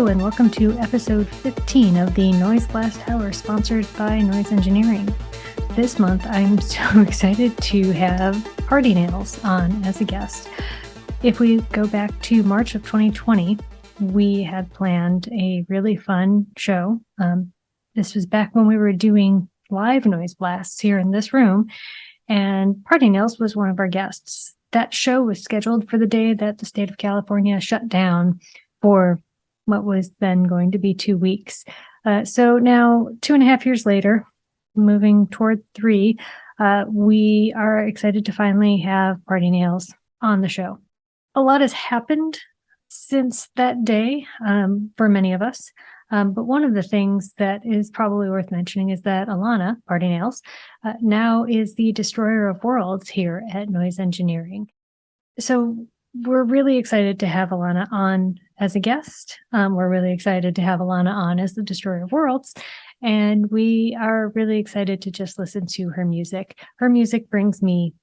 Hello and welcome to episode 15 of the Noiseblast Hour, sponsored by Noise Engineering. This month I'm so excited to have Party Nails on as a guest. If we go back to March of 2020, we had planned a really fun show. This was back when we were doing live noise blasts here in this room, and Party Nails was one of our guests. That show was scheduled for the day that the state of California shut down for what was then going to be 2 weeks. So now, 2.5 years later, moving toward 3, we are excited to finally have Party Nails on the show. A lot has happened since that day for many of us. But one of the things that is probably worth mentioning is that Elana, Party Nails, now is the destroyer of worlds here at Noise Engineering. So we're really excited to have Elana on as a guest. We're really excited to have Elana on as the destroyer of worlds. And we are really excited to just listen to her music. Her music brings me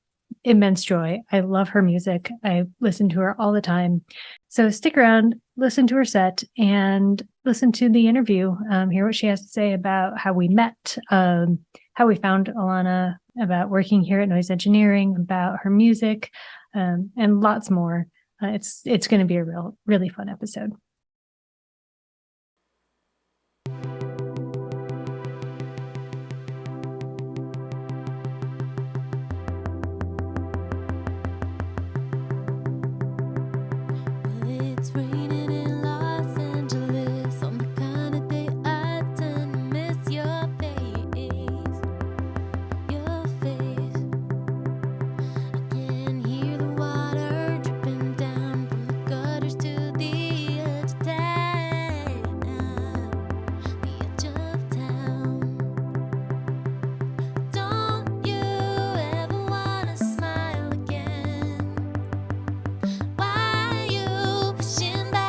immense joy. I love her music. I listen to her all the time. So stick around, listen to her set, and listen to the interview. Hear what she has to say about how we met, how we found Elana, about working here at Noise Engineering, about her music, and lots more. It's going to be a really fun episode. It's raining in Los Angeles on the kind of day I tend to miss your face, your face. I can hear the water dripping down from the gutters to the edge of town, the edge of town. Don't you ever wanna smile again? Why you pushing back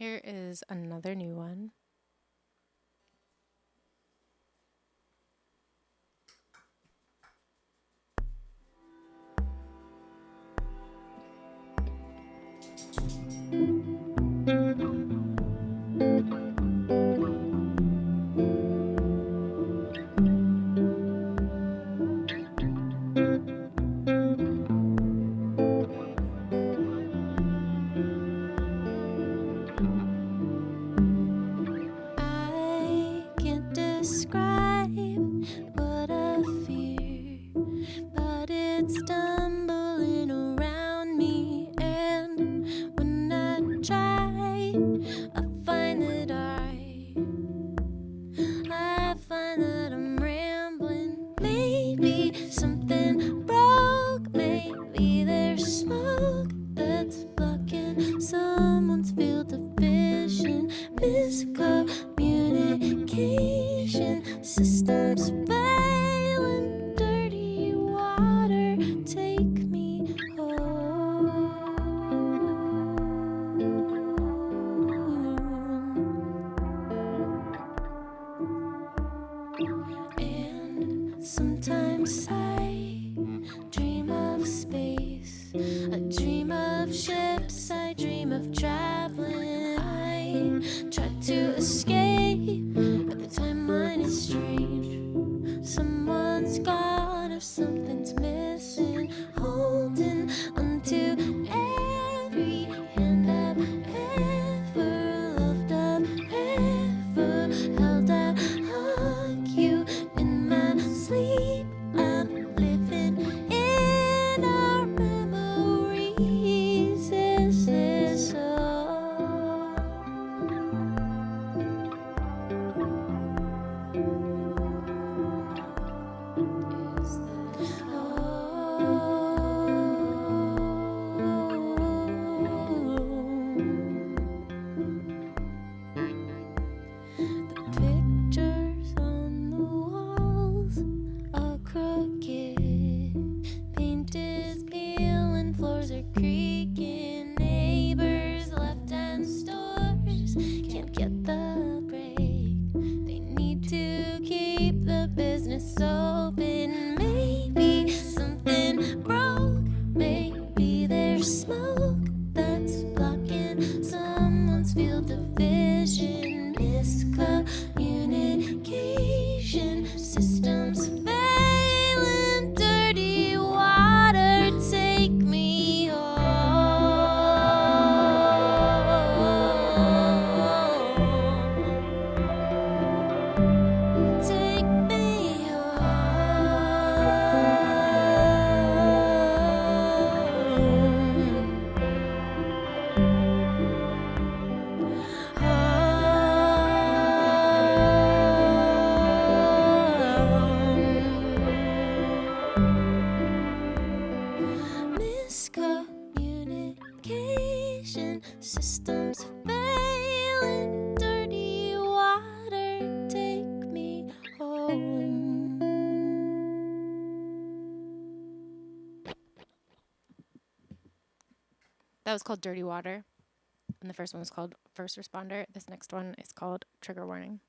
Here is another new one. I can't describe what I fear, but it's stumbling around me. And when I try, I find that I'm rambling. Maybe something broke. Maybe there's smoke that's blocking someone's field of vision. Miscommunication systems failing. Dirty water, take me home. And sometimes I dream of space. I dream of ships. I dream of traveling. I try to escape, but the timeline is strange. Someone's gone or something's missing. Holding onto every hand I've ever loved, I've ever held. I hug you in my sleep. I'm living in our memories. Is this all? Is this The pictures on the walls are crooked. Paint is peeling, floors are creaking. Neighbors left and stores can't get the break. They need to keep the business open. Maybe something broke. Maybe there's smoke that's blocking someone's field of vision. Miscommunication systems failing. Dirty water, take me home. Take me Miscommunication systems failing. Dirty water, take me home. That was called Dirty Water, and the first one was called First Responder. This next one is called Trigger Warning.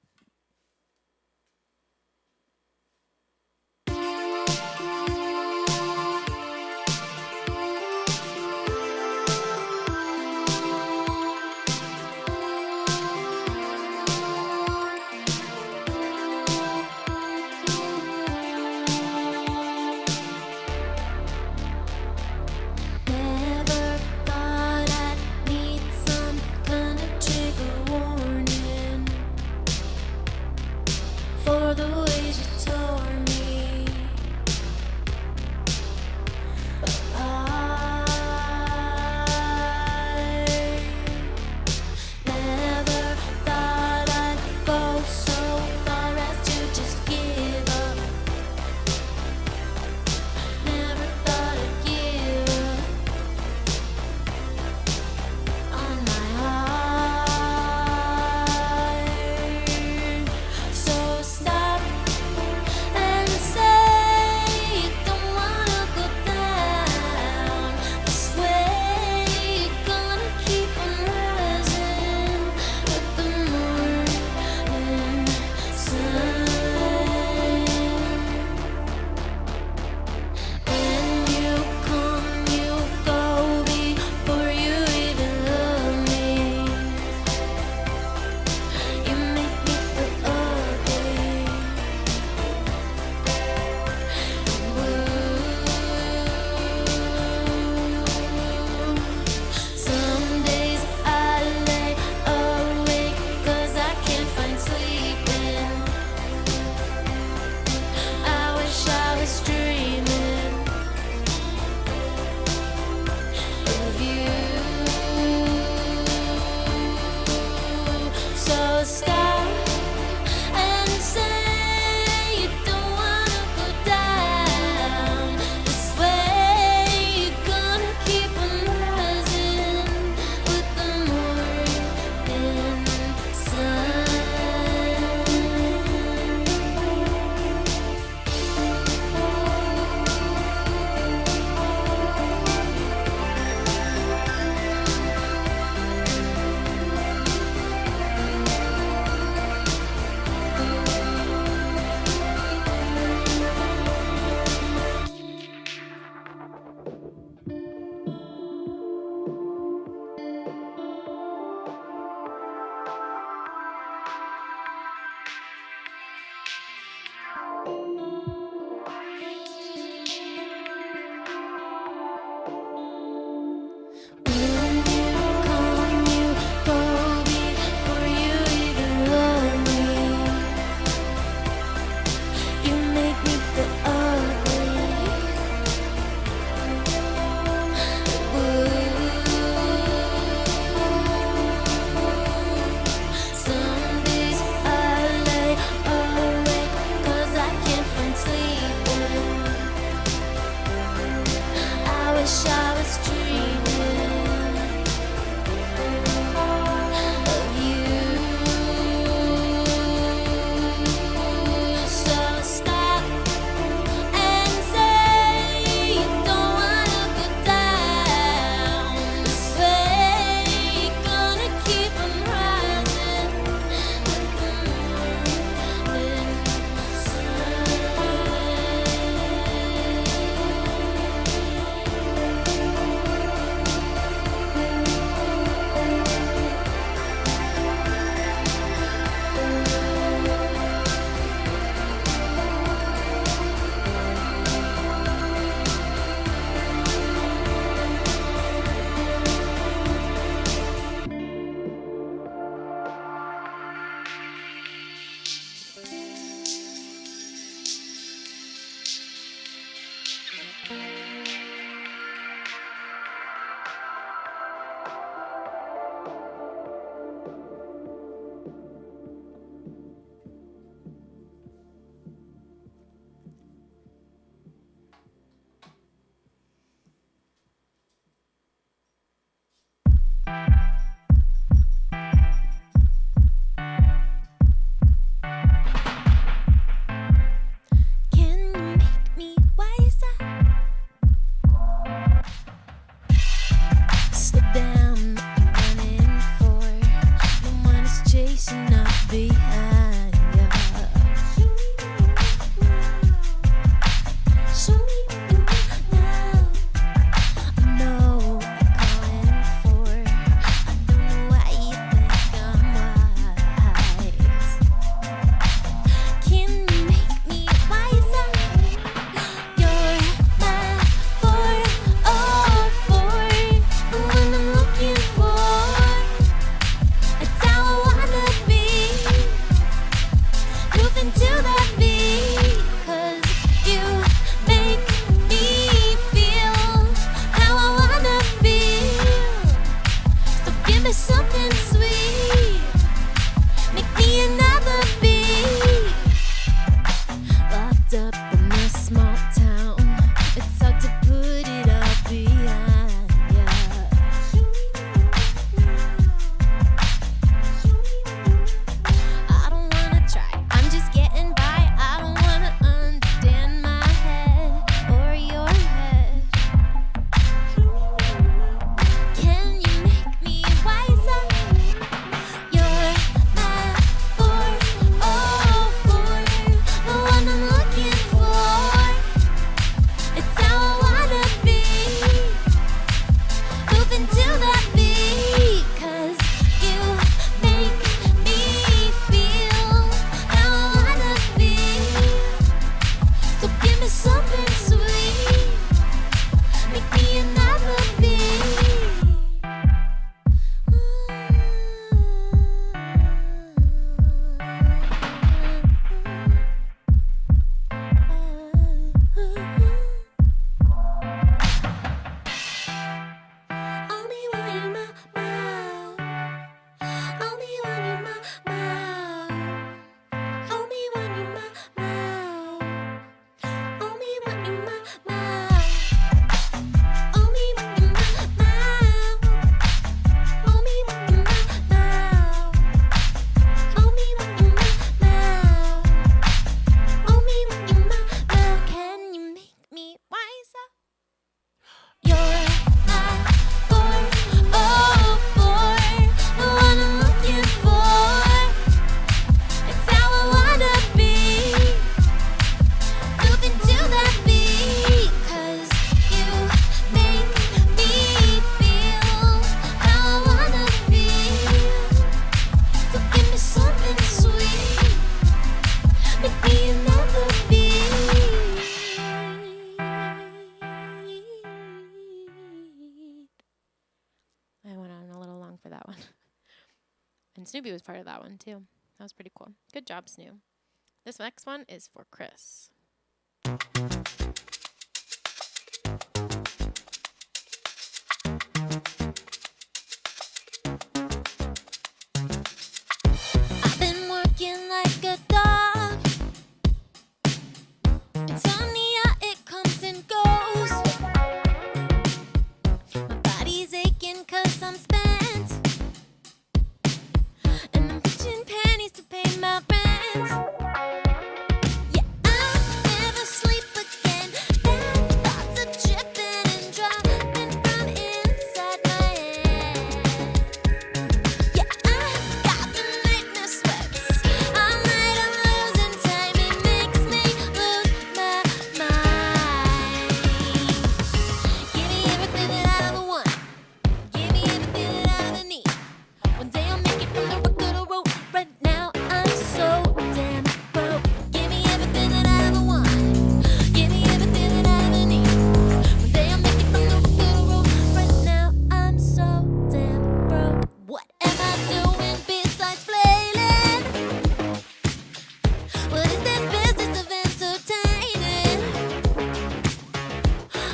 Never thought I'd need some kind of trigger warning. Snoopy was part of that one too. That was pretty cool. Good job, Snoo. This next one is for Chris. I've been working like a dog. Insomnia, it comes and goes. My body's aching 'cause I'm spent, and I'm pinching pennies to pay my rent. Yeah, I'll never sleep again. Bad thoughts are dripping and dropping from inside my head. Yeah, I've got the nightmare sweats. All night I'm losing time. It makes me lose my mind. Give me everything that I ever want. Give me everything that I ever need. One day I'll make it from the rock to the road. Right now I'm so damn broke. Give me everything that I ever want. Give me everything that I ever need. One day I'll make it from the rock to the road. Right now I'm so damn broke. What am I doing besides flailing? What is this business of entertaining?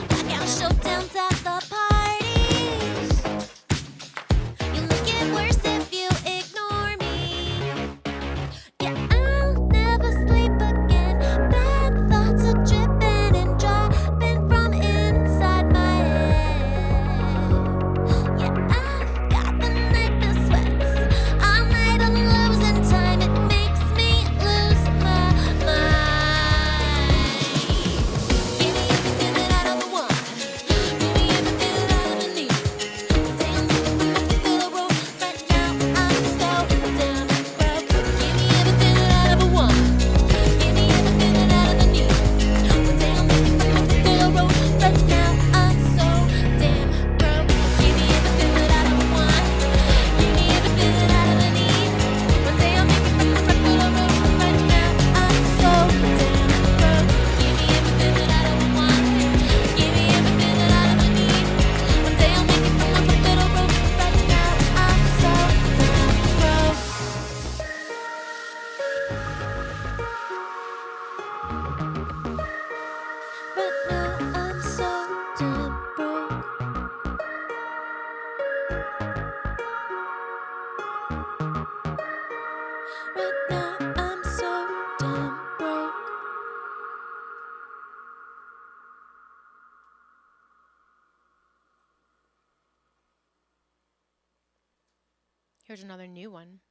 Blackout showdowns at the parties. You make it worse if you ignore me. Yeah, I'll never sleep again. Bad thoughts are dripping and dropping from inside my head. Yeah, I've got the nightmare sweats. All night I'm losing time. It makes me lose my mind. Give me everything that I ever want. Give me everything that I ever need. One day I'll make it from the rock to the road. Right now I'm so damn broke. Give me everything that I ever want. Give me everything that I ever need. One day I'll make it from the rock to the road. Right now I'm so damn broke. Give me everything that I ever want. Give me everything that I ever need. One day I'll make it from the rock to the road. Right now I'm so damn broke. Give me everything that I ever want. Give me everything that I ever need. One day I'll make it from the rock to the road. Right now I'm so damn broke. Right now I'm so damn broke. Right now I'm so damn broke. Here's another new one.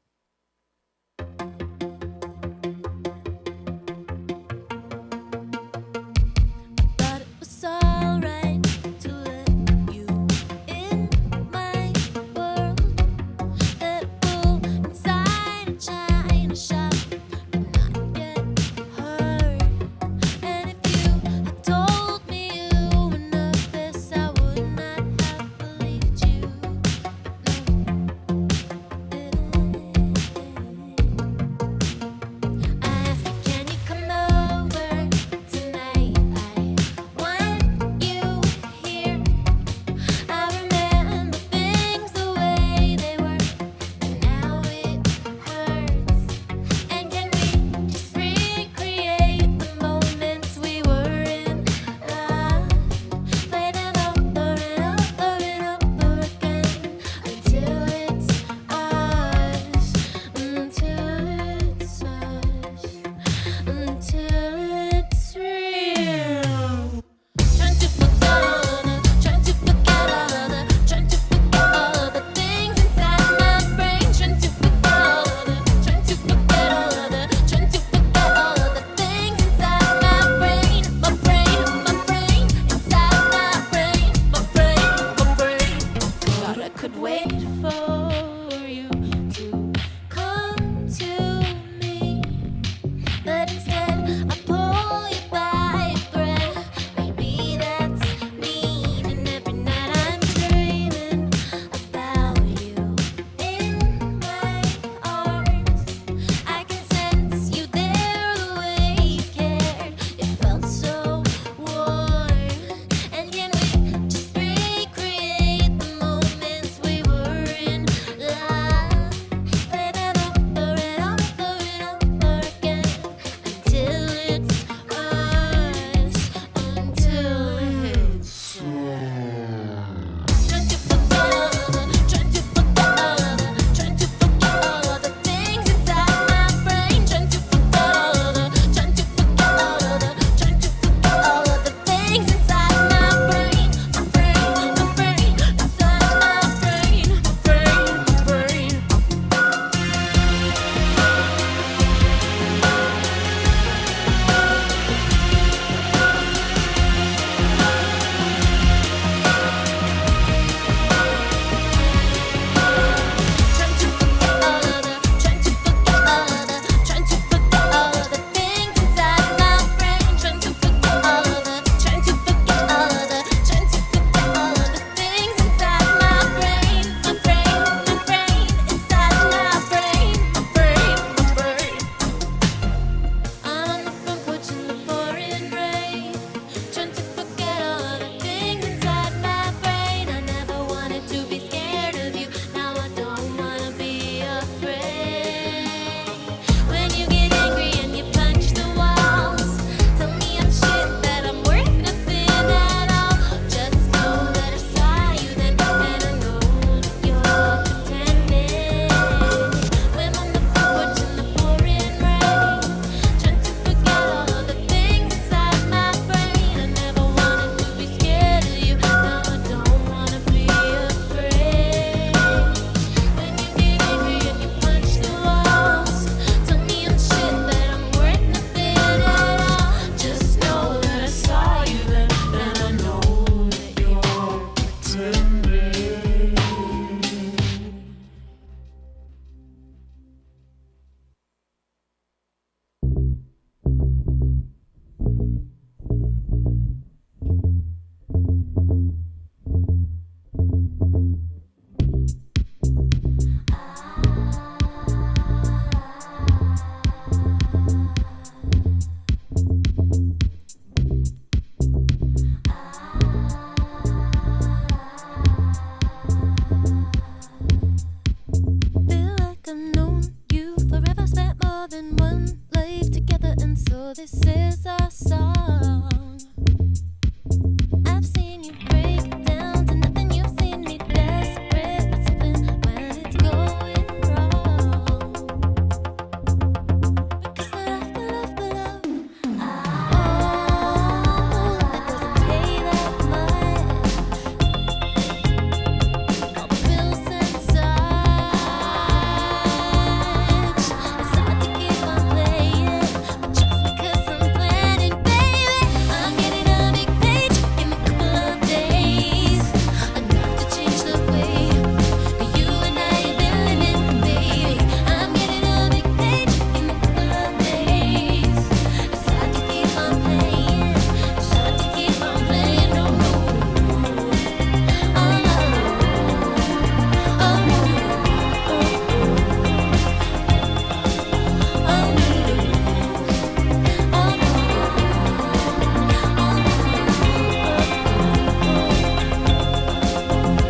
Thought it was alright to let you in my world. That a bull inside a china shop could not get hurt. And if you had told me you were nervous, I would not have believed you. No, didn't. slave together, and so this is our song. I've seen you break it down to nothing. You've seen me desperate for something when it's going wrong. Because the love, that doesn't pay that much. All the bills and such. It's hard to keep on playing, but just because I'm planning, baby, I'm getting a big page in a couple of days. Enough to change the way that you and I have been living, baby. I'm getting a big page in a couple of days. It's hard to keep on playing. It's hard to keep on playing. No, no, oh no, oh no,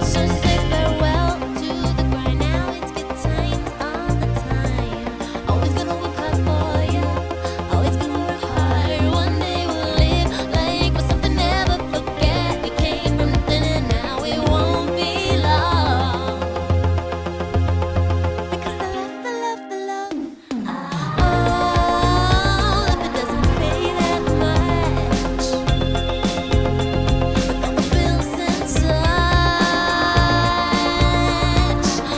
So say farewell to the grind. Now it's good times all the time. Always gonna work hard for you. Always gonna work hard. One day we'll live like we're something never forget. We came from nothing and now it won't be long. Because the love, it doesn't pay that much. With all the bills and such,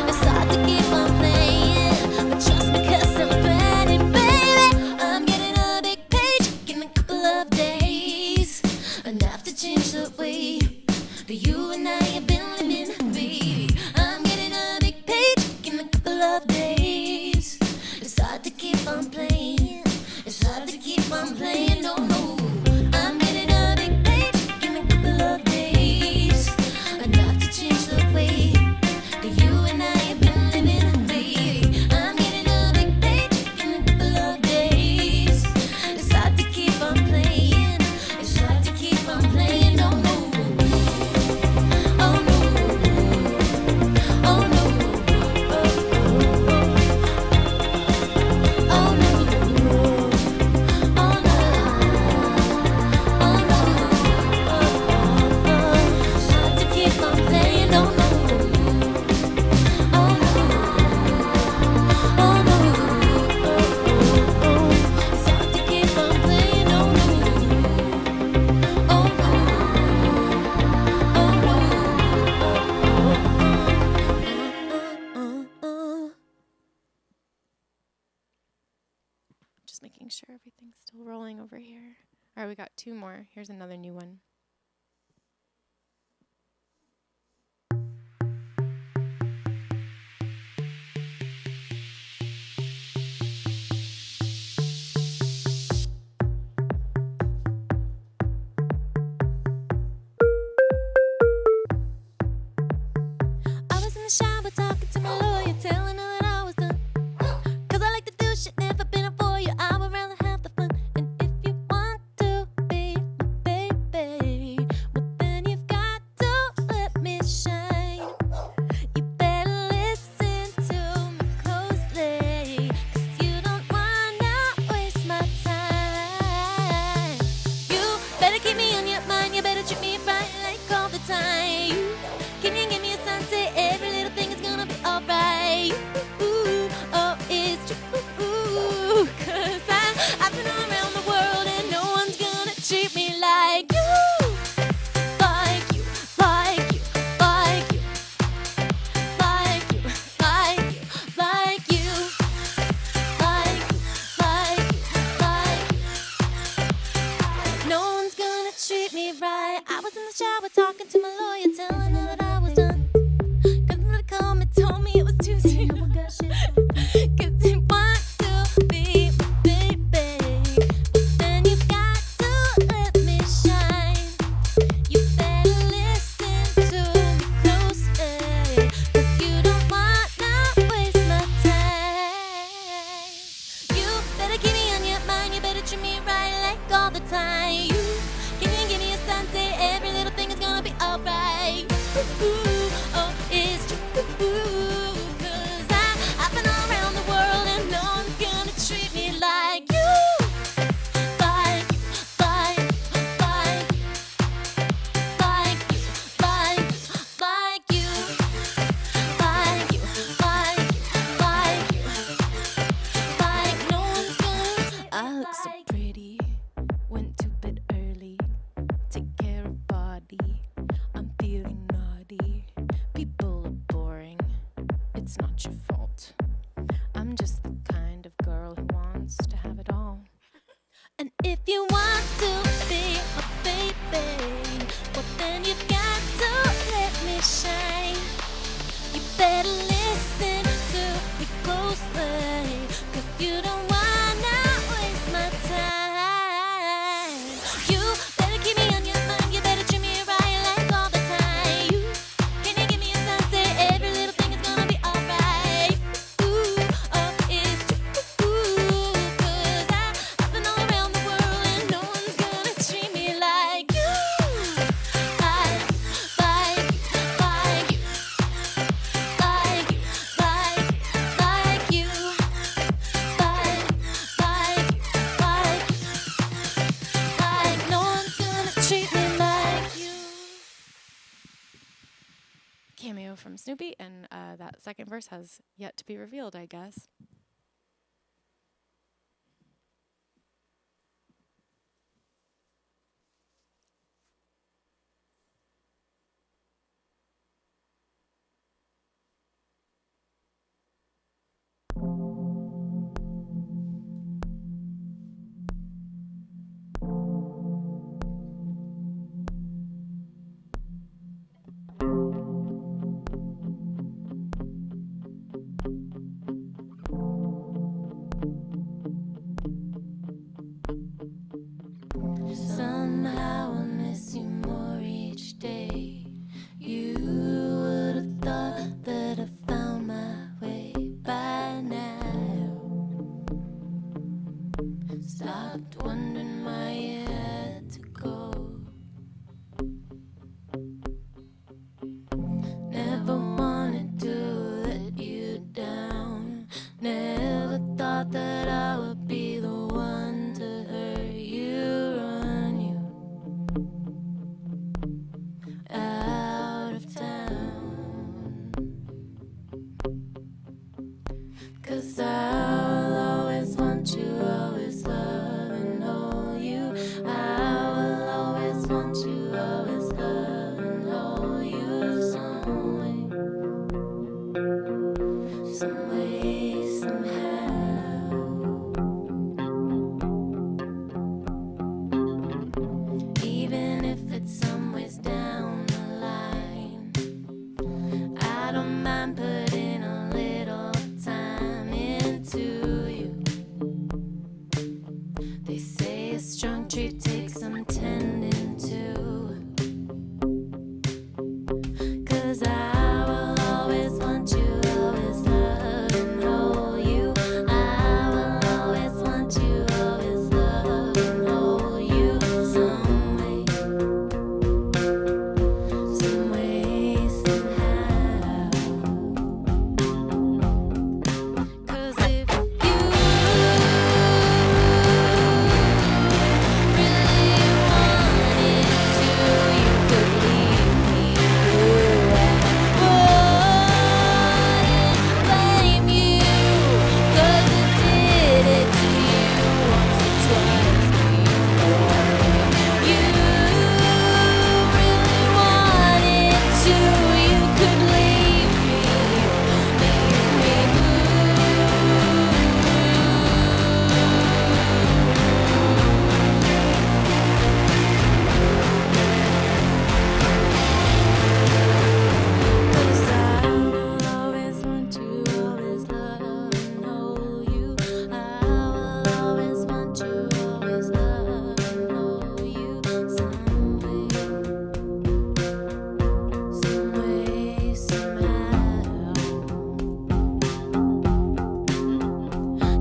it's hard to keep on playing. But just because I'm planning, baby, I'm getting a big page in a couple of days. Enough to change the way that you and I have been living, baby. I'm getting a big page in a couple of days. It's hard to keep on playing. It's hard to keep on playing. No, no. I'm getting a big page in a couple of days. Enough to change the way that you and I have been living, baby. I'm getting a big page in a couple of days. It's hard to keep on playing. It's hard to keep on playing. No, no. Oh no. Oh no. Oh, oh, oh. Oh no. Oh no. Oh no. It's hard to keep on playing. No, no. Oh no. Oh no. It's hard to keep on playing. No, no. Oh no. Just making sure everything's still rolling over here. All right, we got two more. Here's another new one. I was in the shower talking to my lawyer, telling her that I was done. 'Cause I like to do shit, never been up for you. I would rather have the fun. And if you want to be my baby, well then you've got to let me shine. You better listen to me closely, 'cause you don't wanna waste my time. You better keep me on your mind, you better treat me right like all the time. Can you give me a sign, say every little thing is gonna be alright? Ooh, oh, it's true. 'Cause I've been all around the world and no one's gonna treat me like you. Like you, like you, like you. Like you, like you, like you. Like you, like you, like you. No one's gonna treat me right. I was in the shower talking to my lawyer, telling her that I was done. 'Cause when they called me, told me it was too soon. 'Cause they want to be my baby, but then you've got to let me shine. You better listen to me closely, 'cause you don't wanna waste my time. You better keep me on your mind, you better treat me right like all the time. Can you give me a sign, say every little thing is gonna be alright? Ooh, oh, it's true. 'Cause I've been all around the world and no one's gonna treat me like you. If you want to be a baby, well then you've got to let me shine. You better listen to me closely, 'cause you don't wanna waste my time. You better keep me on your mind, you better treat me right like all the time. You can you give me a sign, say every little thing is gonna be alright. Ooh, it's true, 'cause I've been all around the world and no one's gonna treat me like you. Like you. Like you, like you, like no one's gonna treat me like you. Cameo from Snoopy, and that second verse has yet to be revealed, I guess. Somehow I miss you more each day. You would have thought that I found my way by now. Stopped wondering why you had to go. Never wanted to let you down. Never thought that I would be the one to hurt you, run you out of town. 'Cause I'll always want you, always love and hold you. I will always want you, always love and hold you some way, somehow. Even if it's some ways down the line, I don't mind putting a little time into you. They say a strong tree takes some tending to. 'Cause I will always want you, always love and hold you. I will always want you, always love and hold you some way, somehow. 'Cause if you really wanted to, you could leave me through. I wouldn't blame you, 'cause I did it to you once or twice before. You really wanted to, you could leave me Cause I will always want you, always love and hold you. I will always want you, always love and hold you some way, somehow.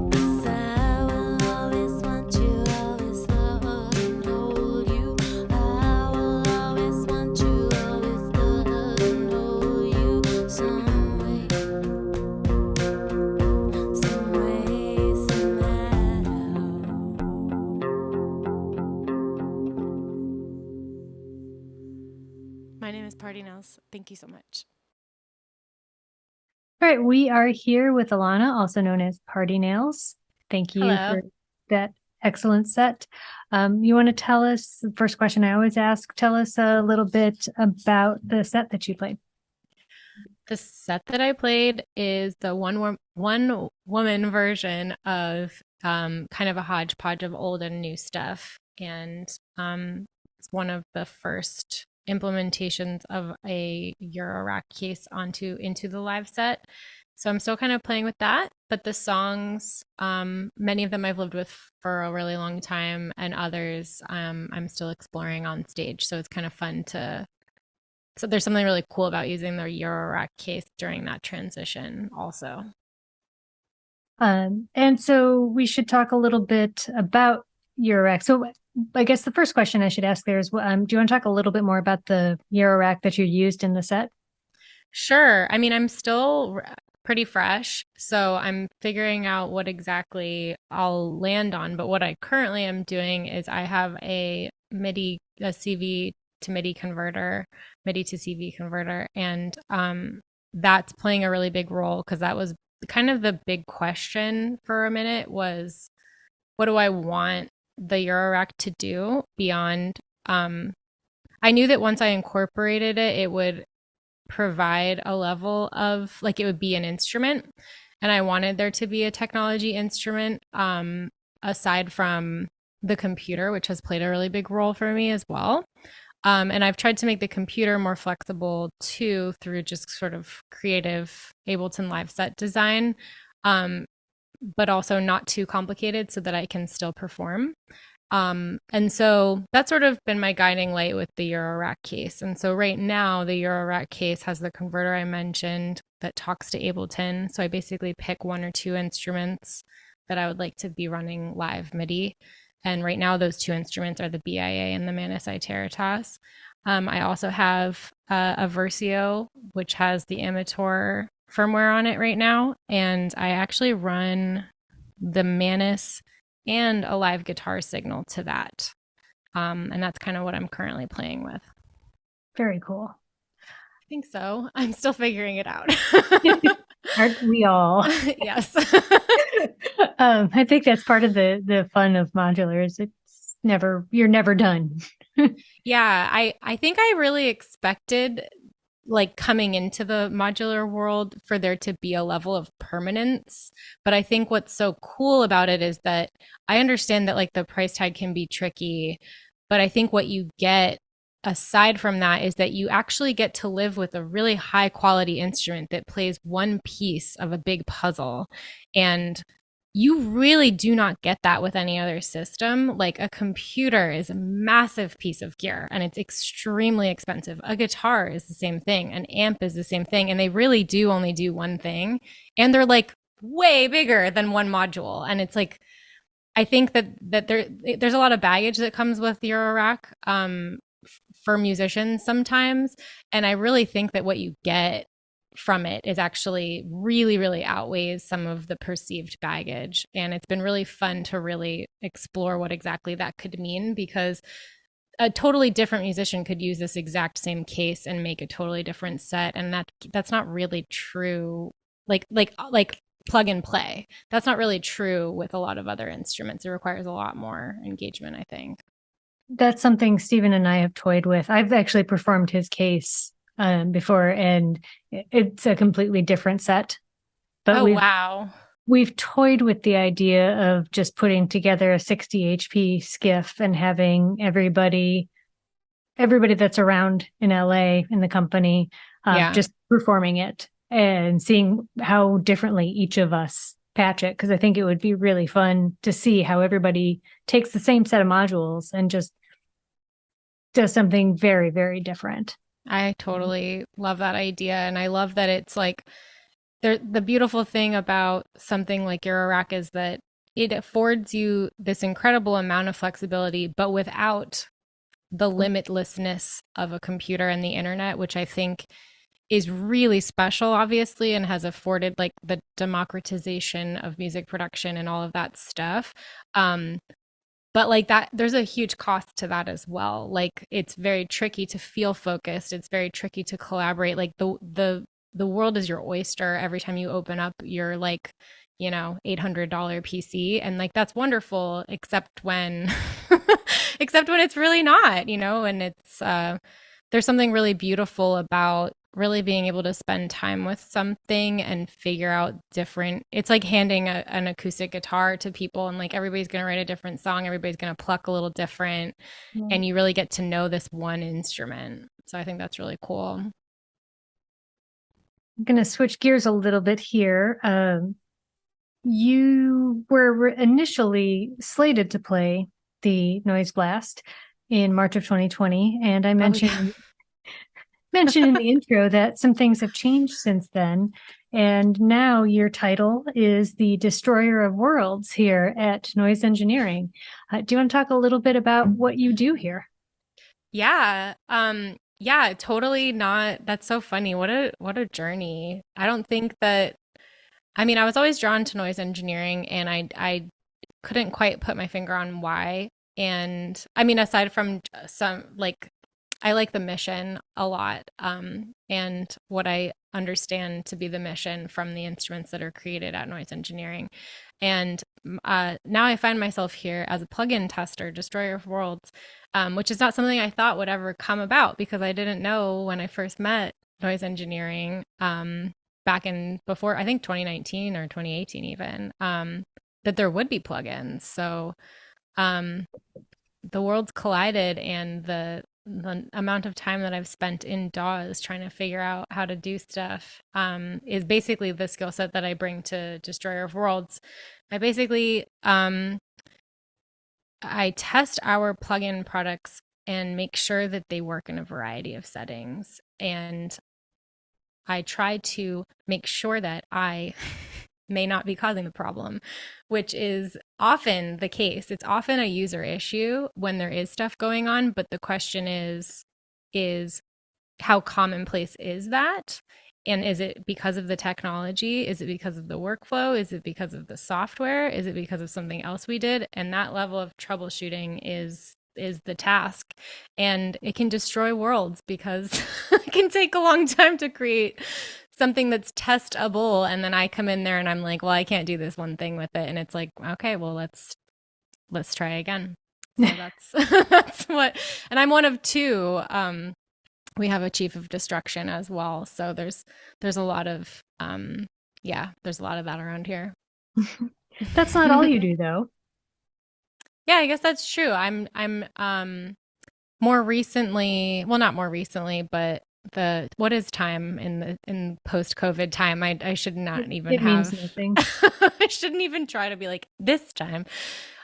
'Cause I will always want you, always love and hold you. I will always want you, always love and hold you some way, somehow. My name is Party Nels. Thank you so much. All right, we are here with Elana, also known as Party Nails. Thank you Hello. for that excellent set. You want to tell us, the first question I always ask, tell us a little bit about the set that you played. The set that I played is the one woman version of kind of a hodgepodge of old and new stuff. And it's one of the first implementations of a Eurorack case onto into the live set. So I'm still kind of playing with that. But the songs, many of them I've lived with for a really long time, and others I'm still exploring on stage. So it's kind of fun to. So there's something really cool about using the Eurorack case during that transition, also. And so we should talk a little bit about Eurorack. So I guess the first question I should ask there is, do you want to talk a little bit more about the Eurorack that you used in the set? Sure. I mean, I'm still pretty fresh, so I'm figuring out what exactly I'll land on. But what I currently am doing is I have a CV to MIDI converter, MIDI to CV converter, and that's playing a really big role because that was kind of the big question for a minute was what do I want the Eurorack to do beyond I knew that once I incorporated it, it would provide a level of like it would be an instrument, and I wanted there to be a technology instrument aside from the computer, which has played a really big role for me as well. And I've tried to make the computer more flexible too through just sort of creative Ableton live set design, um, but also not too complicated so that I can still perform. And so that's sort of been my guiding light with the Eurorack case. And so right now, the Eurorack case has the converter I mentioned that talks to Ableton. So I basically pick one or two instruments that I would like to be running live MIDI. And right now, those two instruments are the BIA and the Manus Iteritas. I also have a Versio, which has the Amateur firmware on it right now. And I actually run the Manus and a live guitar signal to that. And that's kind of what I'm currently playing with. Very cool. I think so. I'm still figuring it out. Aren't we all? Yes. I think that's part of the fun of modulars. You're never done. Yeah, I think I really expected like coming into the modular world for there to be a level of permanence. But I think what's so cool about it is that I understand that like the price tag can be tricky, but I think what you get aside from that is that you actually get to live with a really high quality instrument that plays one piece of a big puzzle. And you really do not get that with any other system. Like a computer is a massive piece of gear and it's extremely expensive. A guitar is the same thing. An amp is the same thing. And they really do only do one thing. And they're like way bigger than one module. And it's like, I think that there's a lot of baggage that comes with Eurorack for musicians sometimes. And I really think that what you get from it is actually really, really outweighs some of the perceived baggage. And it's been really fun to really explore what exactly that could mean because a totally different musician could use this exact same case and make a totally different set. And that's not really true. Like plug and play. That's not really true with a lot of other instruments. It requires a lot more engagement, I think. That's something Stephen and I have toyed with. I've actually performed his case before, and it's a completely different set. But wow. We've toyed with the idea of just putting together a 60 HP skiff and having everybody that's around in LA in the company just performing it and seeing how differently each of us patch it. Because I think it would be really fun to see how everybody takes the same set of modules and just does something very, very different. I totally love that idea. And I love that it's like the beautiful thing about something like Eurorack is that it affords you this incredible amount of flexibility, but without the limitlessness of a computer and the internet, which I think is really special, obviously, and has afforded like the democratization of music production and all of that stuff. But like that, there's a huge cost to that as well. Like it's very tricky to feel focused. It's very tricky to collaborate. Like the world is your oyster every time you open up your like, $800 PC. And like that's wonderful, except when except when it's really not, and it's there's something really beautiful about really being able to spend time with something and figure out different, it's like handing an acoustic guitar to people and like everybody's going to write a different song, everybody's going to pluck a little different, Yeah. and you really get to know this one instrument. So I think that's really cool. I'm going to switch gears a little bit here. You were initially slated to play the Noise Blast in March of 2020, and I Oh yeah. mentioned in the intro that some things have changed since then. And now your title is the Destroyer of Worlds here at Noise Engineering. Do you want to talk a little bit about what you do here? Yeah. Yeah, totally not. That's so funny. What a journey. I don't think that, I mean, I was always drawn to noise engineering and I couldn't quite put my finger on why. And I mean, aside from some like I like the mission a lot, and what I understand to be the mission from the instruments that are created at Noise Engineering. And now I find myself here as a plugin tester, destroyer of worlds, which is not something I thought would ever come about because I didn't know when I first met Noise Engineering, back in before I think 2019 or 2018 even, that there would be plugins. So um, the worlds collided, and the amount of time that I've spent in DAWs trying to figure out how to do stuff, is basically the skill set that I bring to Destroyer of Worlds. I basically I test our plugin products and make sure that they work in a variety of settings, and I try to make sure that I may not be causing the problem, which is often the case. It's often a user issue when there is stuff going on, but the question is how commonplace is that? And is it because of the technology? Is it because of the workflow? Is it because of the software? Is it because of something else we did? And that level of troubleshooting is the task. And it can destroy worlds because it can take a long time to create something that's testable, and then I come in there and I'm like, well, I can't do this one thing with it, and it's like, okay, well, let's try again. So that's that's what, and I'm one of two. We have a chief of destruction as well, so there's a lot of yeah, there's a lot of that around here. That's not all you do, though. Yeah, I guess that's true. I'm more recently, well, not more recently, but the what is time in post COVID time? I should not even It means have nothing. I shouldn't even try to be like this time.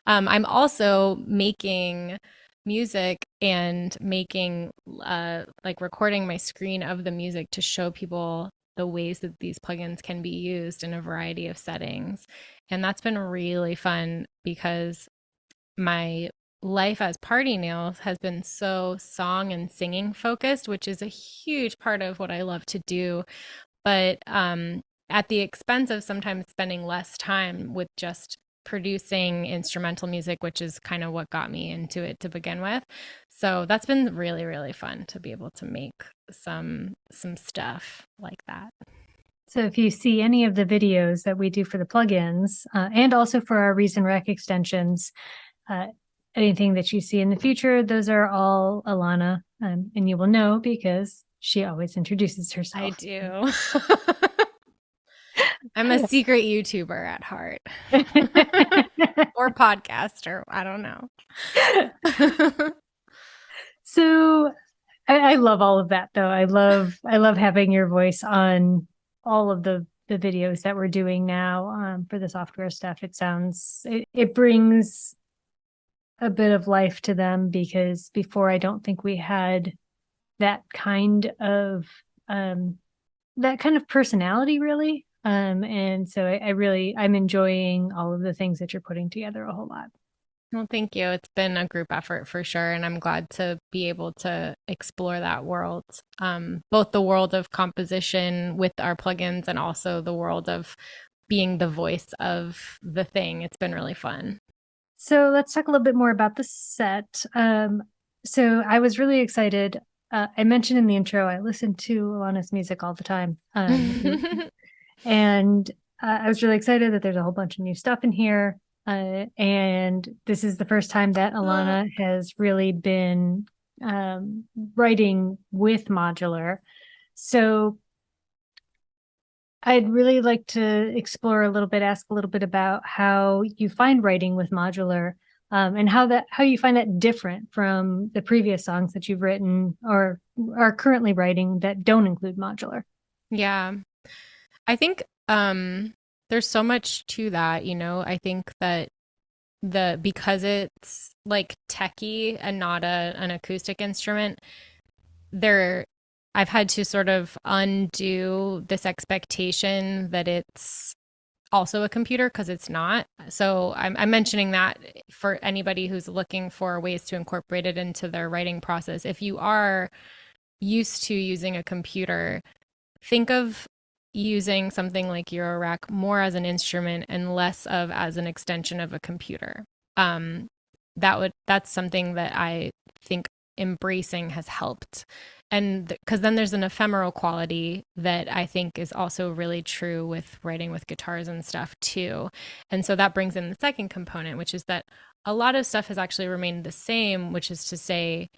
I'm also making music and making like recording my screen of the music to show people the ways that these plugins can be used in a variety of settings. And that's been really fun because my life as party nails has been so song and singing focused, which is a huge part of what I love to do, but at the expense of sometimes spending less time with just producing instrumental music, which is kind of what got me into it to begin with. So that's been really, really fun to be able to make some stuff like that. So if you see any of the videos that we do for the plugins, and also for our Reason Rec extensions, uh, anything that you see in the future, those are all Elana, and you will know because she always introduces I herself. do. I'm a secret YouTuber at heart. Or podcaster. I don't know. So I love all of that, though. I love having your voice on all of the videos that we're doing now, for the software stuff. It brings a bit of life to them, because before I don't think we had that kind of um personality, really. And so I'm enjoying all of the things that you're putting together a whole lot. Well, thank you. It's been a group effort for sure, and I'm glad to be able to explore that world, both the world of composition with our plugins and also the world of being the voice of the thing. It's been really fun. So let's talk a little bit more about the set. So I was really excited. I mentioned in the intro, I listen to Alana's music all the time. And I was really excited that there's a whole bunch of new stuff in here. And this is the first time that Elana has really been writing with modular. So I'd really like to explore a little bit, ask a little bit about how you find writing with modular, and how you find that different from the previous songs that you've written or are currently writing that don't include modular. Yeah. I think there's so much to that, you know. I think that the because it's like techie and not an acoustic instrument, there I've had to sort of undo this expectation that it's also a computer because it's not. So I'm mentioning that for anybody who's looking for ways to incorporate it into their writing process. If you are used to using a computer, think of using something like Eurorack more as an instrument and less of as an extension of a computer. Um, that's something that I think embracing has helped. And because then there's an ephemeral quality that I think is also really true with writing with guitars and stuff too. And so that brings in the second component, which is that a lot of stuff has actually remained the same, which is to say,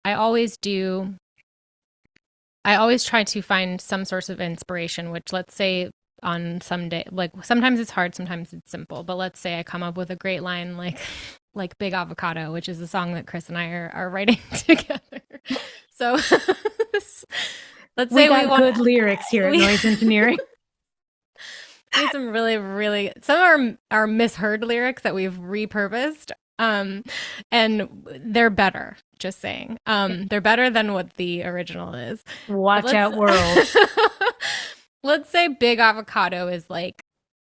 I always do I always try to find some source of inspiration, which let's say on some day, like sometimes it's hard, sometimes it's simple, but let's say I come up with a great line like Big Avocado, which is a song that Chris and I are writing together. So let's We say we got want good lyrics here at we, Noise Engineering. we have some really some are misheard lyrics that we've repurposed. And they're better, just saying. They're better than what the original is. But Watch out, world. let's say Big Avocado is like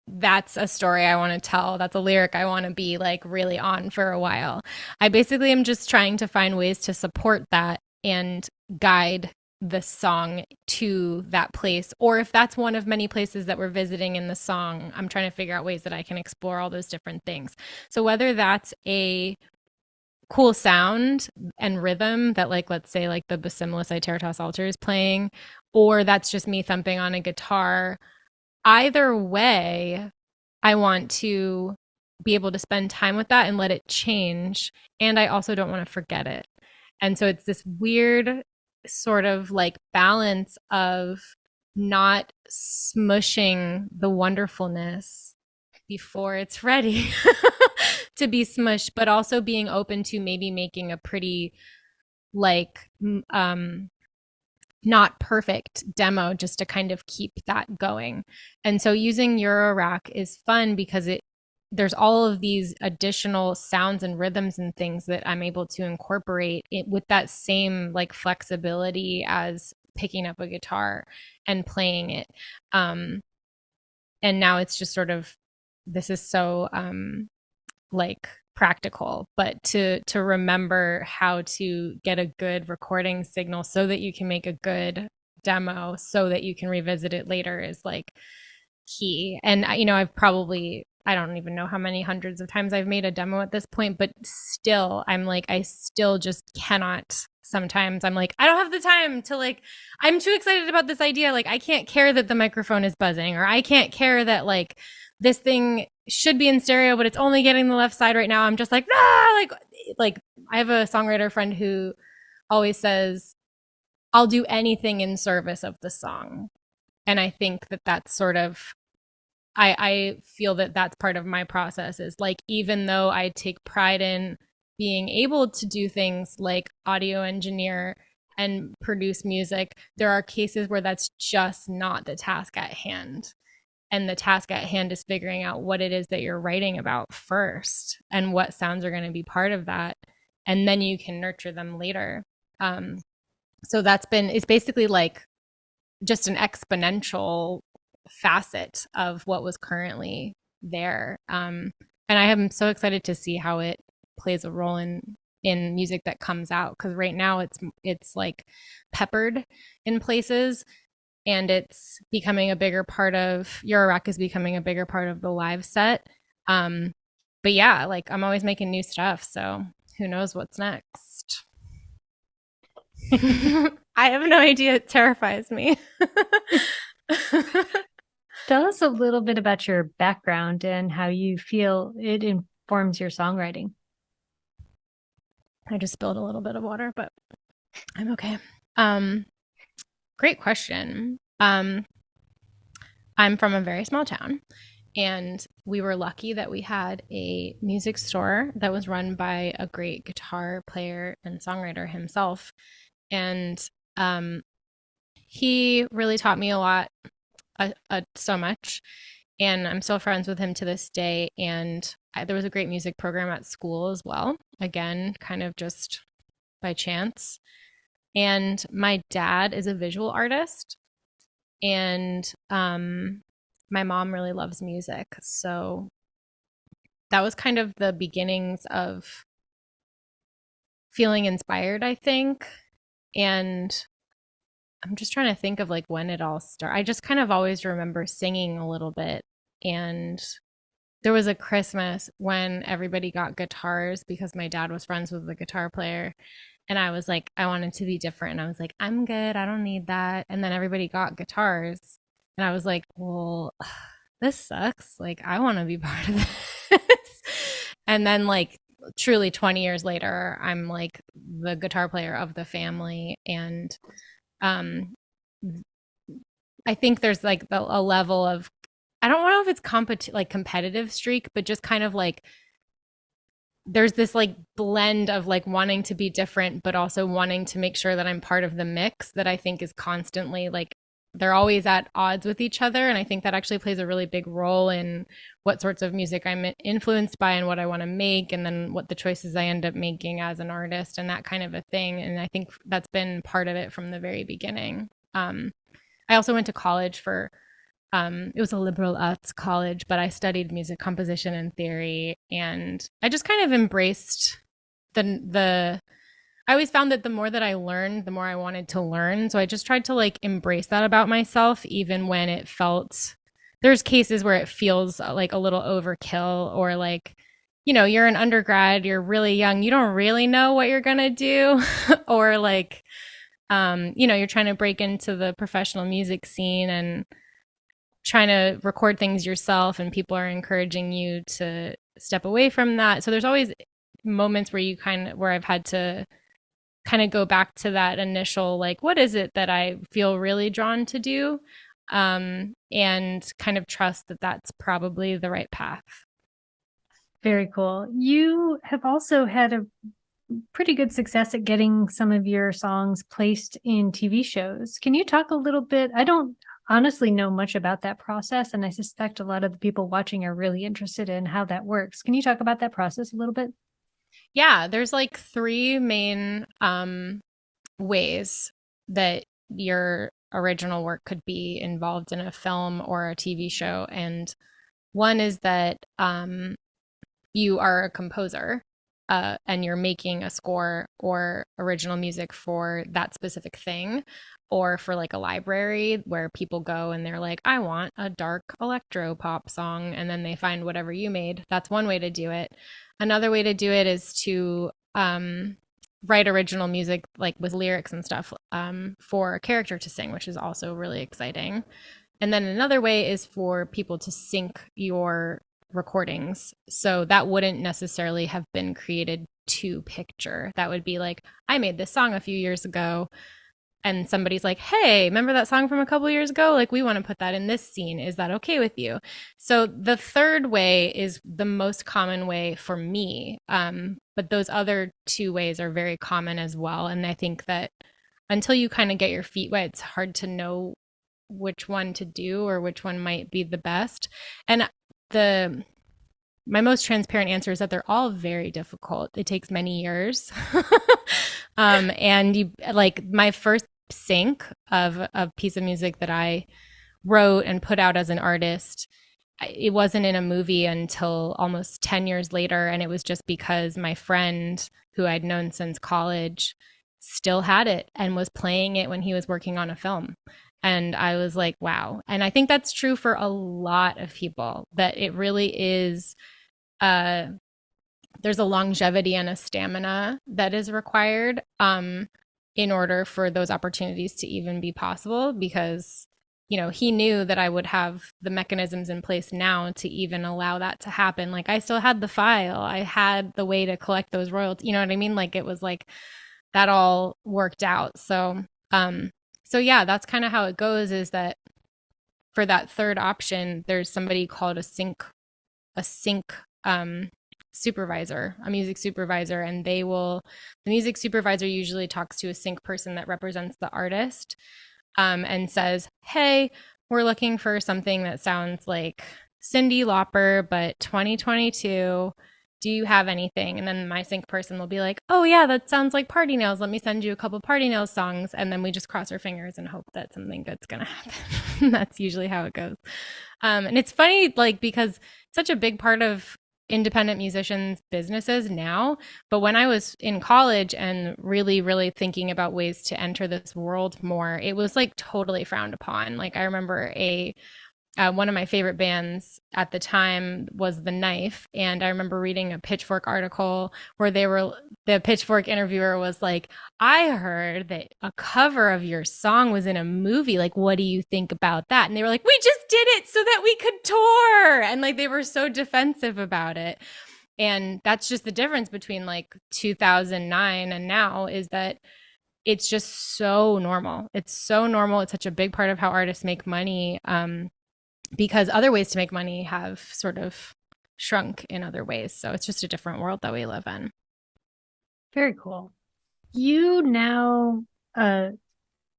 that's a story I want to tell. That's a lyric I want to be like really on for a while. I basically am just trying to find ways to support that and guide the song to that place. Or if that's one of many places that we're visiting in the song, I'm trying to figure out ways that I can explore all those different things. So whether that's a cool sound and rhythm that like let's say like the Basimilus Itertas altar is playing, or that's just me thumping on a guitar, either way, I want to be able to spend time with that and let it change. And I also don't want to forget it. And so it's this weird sort of like balance of not smushing the wonderfulness before it's ready to be smushed, but also being open to maybe making a pretty like not perfect demo just to kind of keep that going. And so using Eurorack is fun because there's all of these additional sounds and rhythms and things that I'm able to incorporate it with that same like flexibility as picking up a guitar and playing it. And now it's just sort of this is so like practical, but to remember how to get a good recording signal so that you can make a good demo so that you can revisit it later is like key. And you know, I don't even know how many hundreds of times I've made a demo at this point, but still I'm like I still just cannot. Sometimes I'm like I don't have the time to like I'm too excited about this idea, like I can't care that the microphone is buzzing, or I can't care that like this thing should be in stereo but it's only getting the left side right now. I'm just like ah, like I have a songwriter friend who always says I'll do anything in service of the song. And I think that that's sort of I feel that that's part of my process is like even though I take pride in being able to do things like audio engineer and produce music, there are cases where that's just not the task at hand. And the task at hand is figuring out what it is that you're writing about first and what sounds are going to be part of that. And then you can nurture them later. So it's basically like just an exponential facet of what was currently there. And I am so excited to see how it plays a role in music that comes out because right now it's like peppered in places and it's becoming a bigger part of Eurorack is becoming a bigger part of the live set. But yeah, like I'm always making new stuff, so who knows what's next. I have no idea. It terrifies me. Tell us a little bit about your background and how you feel it informs your songwriting. I just spilled a little bit of water, but I'm okay. Um, Great question. I'm from a very small town, and we were lucky that we had a music store that was run by a great guitar player and songwriter himself. And um, he really taught me a lot, so much. And I'm still friends with him to this day. And there was a great music program at school as well. Again, kind of just by chance. And my dad is a visual artist, and my mom really loves music. So that was kind of the beginnings of feeling inspired, I think. And I'm just trying to think of like when it all started. I just kind of always remember singing a little bit. And there was a Christmas when everybody got guitars because my dad was friends with the guitar player. And I was like, I wanted to be different. And I was like, I'm good. I don't need that. And then everybody got guitars. And I was like, well, this sucks. Like, I want to be part of this. And then, like, truly 20 years later, I'm like the guitar player of the family. And um, I think there's like a level of, I don't know if it's like competitive streak, but just kind of like there's this like blend of like wanting to be different, but also wanting to make sure that I'm part of the mix that I think is constantly like they're always at odds with each other. And I think that actually plays a really big role in what sorts of music I'm influenced by and what I want to make, and then what the choices I end up making as an artist and that kind of a thing. And I think that's been part of it from the very beginning. I also went to college for it was a liberal arts college, but I studied music composition and theory, and I just kind of embraced the I always found that the more that I learned, the more I wanted to learn. So I just tried to like embrace that about myself, even when it felt there's cases where it feels like a little overkill, or like, you're an undergrad, you're really young, you don't really know what you're going to do, or like, you're trying to break into the professional music scene and trying to record things yourself, and people are encouraging you to step away from that. So there's always moments where I've had to kind of go back to that initial, like, what is it that I feel really drawn to do? And kind of trust that that's probably the right path. Very cool. You have also had a pretty good success at getting some of your songs placed in TV shows. Can you talk a little bit? I don't honestly know much about that process, and I suspect a lot of the people watching are really interested in how that works. Can you talk about that process a little bit? Yeah, there's like three main ways that your original work could be involved in a film or a TV show. And one is that you are a composer, and you're making a score or original music for that specific thing, or for like a library where people go and they're like, I want a dark electro pop song, and then they find whatever you made. That's one way to do it. Another way to do it is to write original music, like with lyrics and stuff, for a character to sing, which is also really exciting. And then another way is for people to sync your recordings. So that wouldn't necessarily have been created to picture. That would be like, I made this song a few years ago, and somebody's like, hey, remember that song from a couple years ago? Like, we want to put that in this scene. Is that okay with you? So the third way is the most common way for me. But those other two ways are very common as well. And I think that until you kind of get your feet wet, it's hard to know which one to do or which one might be the best. And my most transparent answer is that they're all very difficult. It takes many years. And you like my first sync of a piece of music that I wrote and put out as an artist, it wasn't in a movie until almost 10 years later. And it was just because my friend who I'd known since college still had it and was playing it when he was working on a film. And I was like, wow. And I think that's true for a lot of people, that it really is, there's a longevity and a stamina that is required in order for those opportunities to even be possible, because he knew that I would have the mechanisms in place now to even allow that to happen. Like, I still had the file, I had the way to collect those royalties, you know what I mean? Like, it was like that all worked out. So So yeah, that's kind of how it goes, is that for that third option, there's somebody called a sync supervisor, a music supervisor, and the music supervisor usually talks to a sync person that represents the artist, and says, hey, we're looking for something that sounds like Cyndi Lauper, but 2022. Do you have anything? And then my sync person will be like, oh, yeah, that sounds like Party Nails. Let me send you a couple Party Nails songs. And then we just cross our fingers and hope that something good's going to happen. That's usually how it goes. And it's funny, like, because such a big part of independent musicians' businesses now. But when I was in college and really, really thinking about ways to enter this world more, it was like totally frowned upon. Like I remember one of my favorite bands at the time was The Knife, and I remember reading a Pitchfork article where the Pitchfork interviewer was like, I heard that a cover of your song was in a movie. Like, what do you think about that? And they were like, we just did it so that we could tour. And like they were so defensive about it. And that's just the difference between like 2009 and now, is that it's just so normal. It's so normal. It's such a big part of how artists make money. Because other ways to make money have sort of shrunk in other ways. So it's just a different world that we live in. Very cool. You now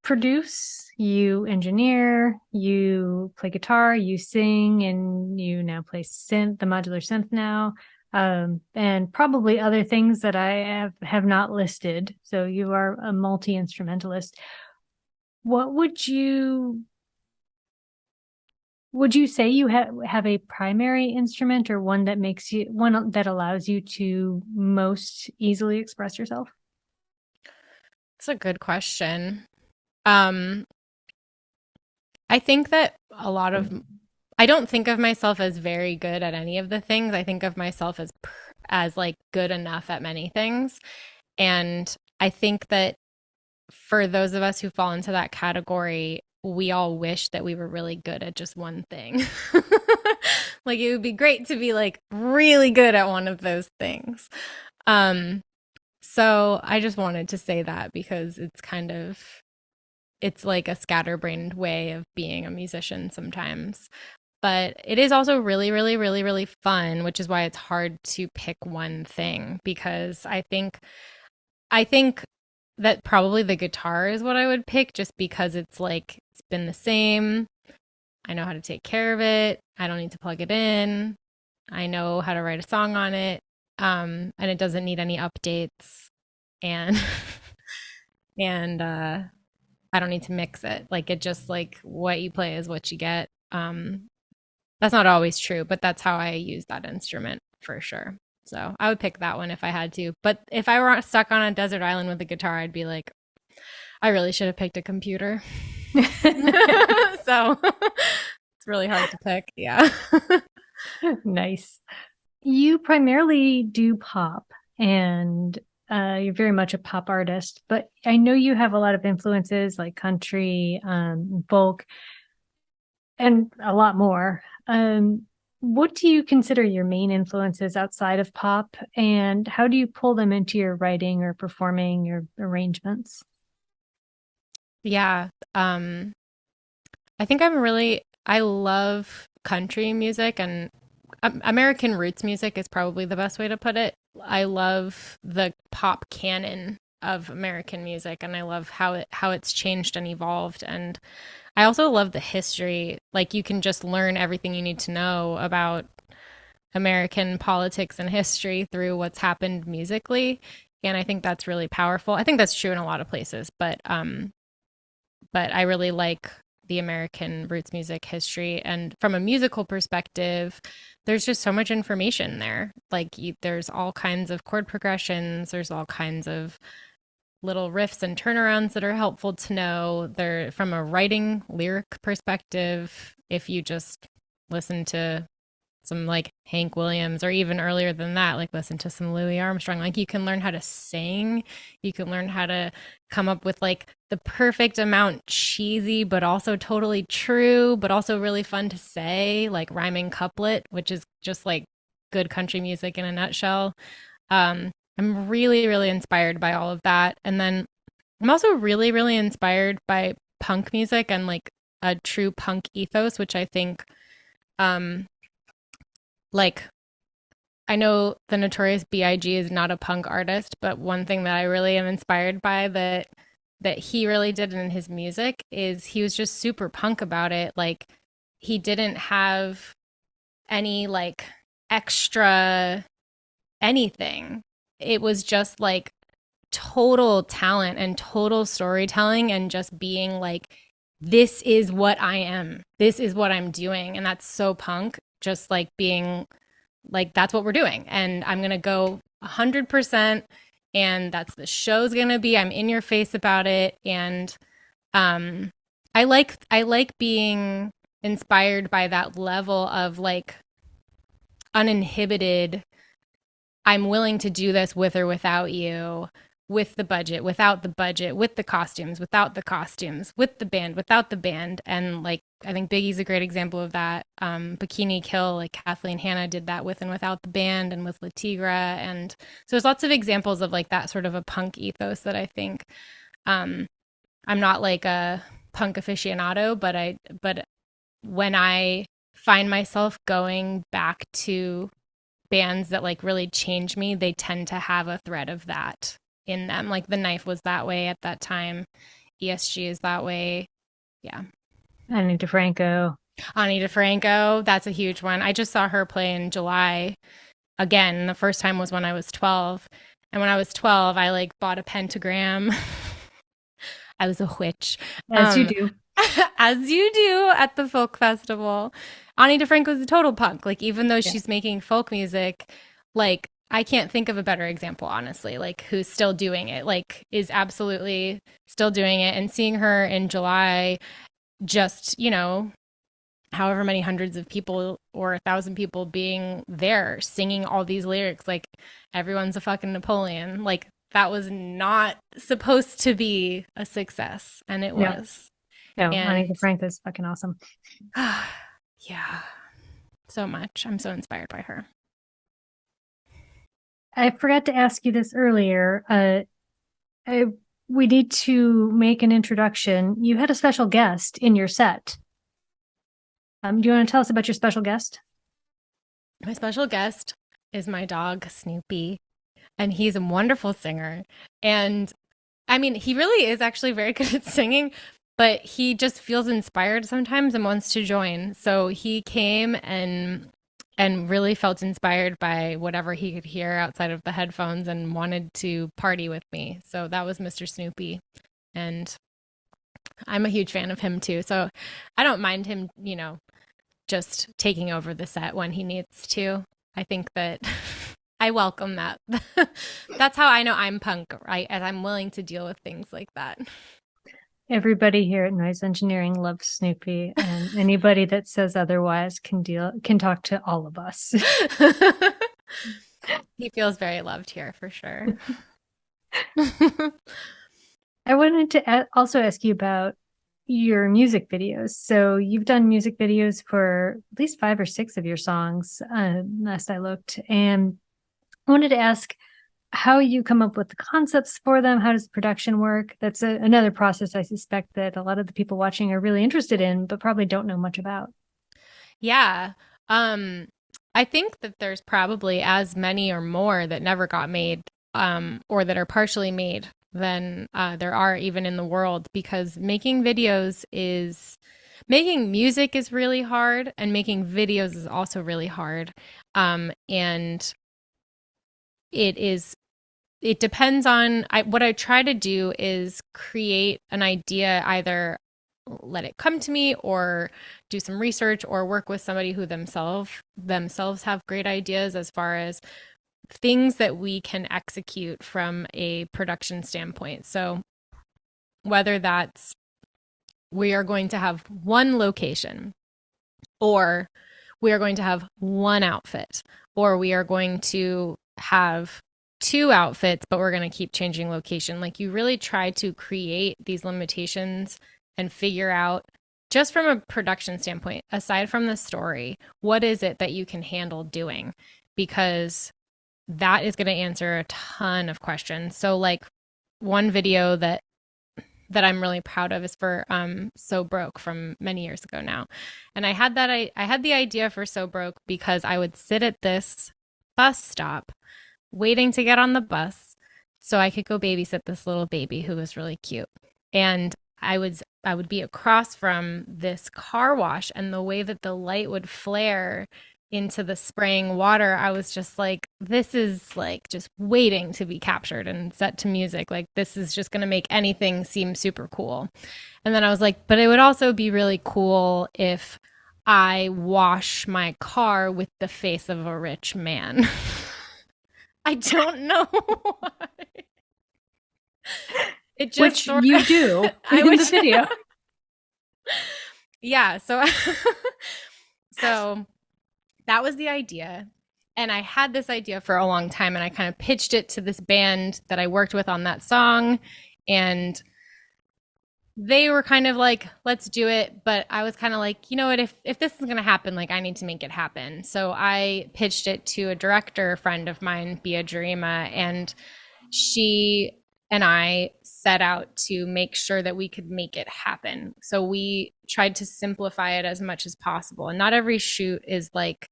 produce, you engineer, you play guitar, you sing, and you now play synth, the modular synth now, and probably other things that I have not listed. So you are a multi-instrumentalist. What would you say you have a primary instrument, or one that allows you to most easily express yourself? It's a good question. I think that I don't think of myself as very good at any of the things. I think of myself as like good enough at many things. And I think that for those of us who fall into that category, we all wish that we were really good at just one thing. Like it would be great to be like really good at one of those things. So I just wanted to say that because it's like a scatterbrained way of being a musician sometimes. But it is also really, really, really, really fun, which is why it's hard to pick one thing, because I think that probably the guitar is what I would pick, just because it's like it's been the same. I know how to take care of it. I don't need to plug it in. I know how to write a song on it. And it doesn't need any updates. And and I don't need to mix it. Like it just like what you play is what you get. That's not always true, but that's how I use that instrument for sure. So I would pick that one if I had to. But if I were stuck on a desert island with a guitar, I'd be like, I really should have picked a computer. So it's really hard to pick. Yeah. Nice. You primarily do pop, and you're very much a pop artist, but I know you have a lot of influences like country, folk, and a lot more. What do you consider your main influences outside of pop, and how do you pull them into your writing or performing your arrangements? Yeah. I think I love country music, and American roots music is probably the best way to put it. I love the pop canon of American music, and I love how it's changed and evolved. And I also love the history. Like you can just learn everything you need to know about American politics and history through what's happened musically. And I think that's really powerful. I think that's true in a lot of places, but I really like the American roots music history. And from a musical perspective, there's just so much information there. Like there's all kinds of chord progressions, there's all kinds of little riffs and turnarounds that are helpful to know. They're from a writing lyric perspective. If you just listen to some like Hank Williams, or even earlier than that, like listen to some Louis Armstrong, like you can learn how to sing. You can learn how to come up with like the perfect amount cheesy, but also totally true, but also really fun to say, like rhyming couplet, which is just like good country music in a nutshell. I'm really, really inspired by all of that. And then I'm also really, really inspired by punk music and like a true punk ethos, which I think um like I know the Notorious B.I.G. is not a punk artist, but one thing that I really am inspired by that he really did in his music is he was just super punk about it. Like he didn't have any like extra anything. It was just like total talent and total storytelling and just being like, this is what I am. This is what I'm doing. And that's so punk, just like being like, that's what we're doing. And I'm going to go 100%. And that's the show's going to be. I'm in your face about it. And um, I like being inspired by that level of like uninhibited. I'm willing to do this with or without you, with the budget, without the budget, with the costumes, without the costumes, with the band, without the band. And like, I think Biggie's a great example of that. Bikini Kill, like Kathleen Hanna did that with and without the band and with La Tigra. And so there's lots of examples of like that sort of a punk ethos that I think um, I'm not like a punk aficionado, but when I find myself going back to bands that like really change me, they tend to have a thread of that in them. Like The Knife was that way at that time. ESG is that way. Yeah. Ani DeFranco. Ani DeFranco, that's a huge one. I just saw her play in July again. The first time was when I was 12. And when I was 12, I like bought a pentagram. I was a witch. As you do. As you do at the folk festival. Ani DeFranco is a total punk. Like, even though Yeah. she's making folk music, like, I can't think of a better example, honestly, like, who's still doing it, like, is absolutely still doing it. And seeing her in July, just, you know, however many hundreds of people or 1,000 people being there singing all these lyrics, like, everyone's a fucking Napoleon. Like, that was not supposed to be a success, and it Yeah. was. No, Ani And DeFranco is fucking awesome. yeah, so much. I'm so inspired by her. I forgot to ask you this earlier. We need to make an introduction. You had a special guest in your set. Do you want to tell us about your special guest? My special guest is my dog, Snoopy, and he's a wonderful singer. And I mean, he really is actually very good at singing, but he just feels inspired sometimes and wants to join. So he came and really felt inspired by whatever he could hear outside of the headphones and wanted to party with me. So that was Mr. Snoopy. And I'm a huge fan of him too. So I don't mind him, you know, just taking over the set when he needs to. I think that I welcome that. That's how I know I'm punk, right? And I'm willing to deal with things like that. Everybody here at Noise Engineering loves Snoopy, and anybody that says otherwise can talk to all of us. He feels very loved here for sure. I wanted to also ask you about your music videos. So you've done music videos for at least 5 or 6 of your songs, last I looked, and I wanted to ask how you come up with the concepts for them. How does production work? That's another process I suspect that a lot of the people watching are really interested in, but probably don't know much about. Yeah. I think that there's probably as many or more that never got made, or that are partially made than there are even in the world, because making music is really hard, and making videos is also really hard. And it depends on what I try to do is create an idea, either let it come to me or do some research or work with somebody who themselves have great ideas as far as things that we can execute from a production standpoint. So whether that's we are going to have one location, or we are going to have one outfit, or we are going to have 2 outfits, but we're going to keep changing location. Like, you really try to create these limitations and figure out, just from a production standpoint, aside from the story, what is it that you can handle doing? Because that is going to answer a ton of questions. So like, one video that that I'm really proud of is for So Broke from many years ago now. And I had the idea for So Broke because I would sit at this bus stop waiting to get on the bus so I could go babysit this little baby who was really cute. And I would be across from this car wash, and the way that the light would flare into the spraying water, I was just like, this is like just waiting to be captured and set to music. Like, this is just going to make anything seem super cool. And then I was like, but it would also be really cool if I wash my car with the face of a rich man. I don't know why. It just Which sort you of, do I in the wish, video. yeah. So, so that was the idea. And I had this idea for a long time, and I kind of pitched it to this band that I worked with on that song. And they were kind of like, let's do it. But I was kind of like, you know what, if this is going to happen, like I need to make it happen. So I pitched it to a director friend of mine, Bia Jarima, and she and I set out to make sure that we could make it happen. So we tried to simplify it as much as possible. And not every shoot is like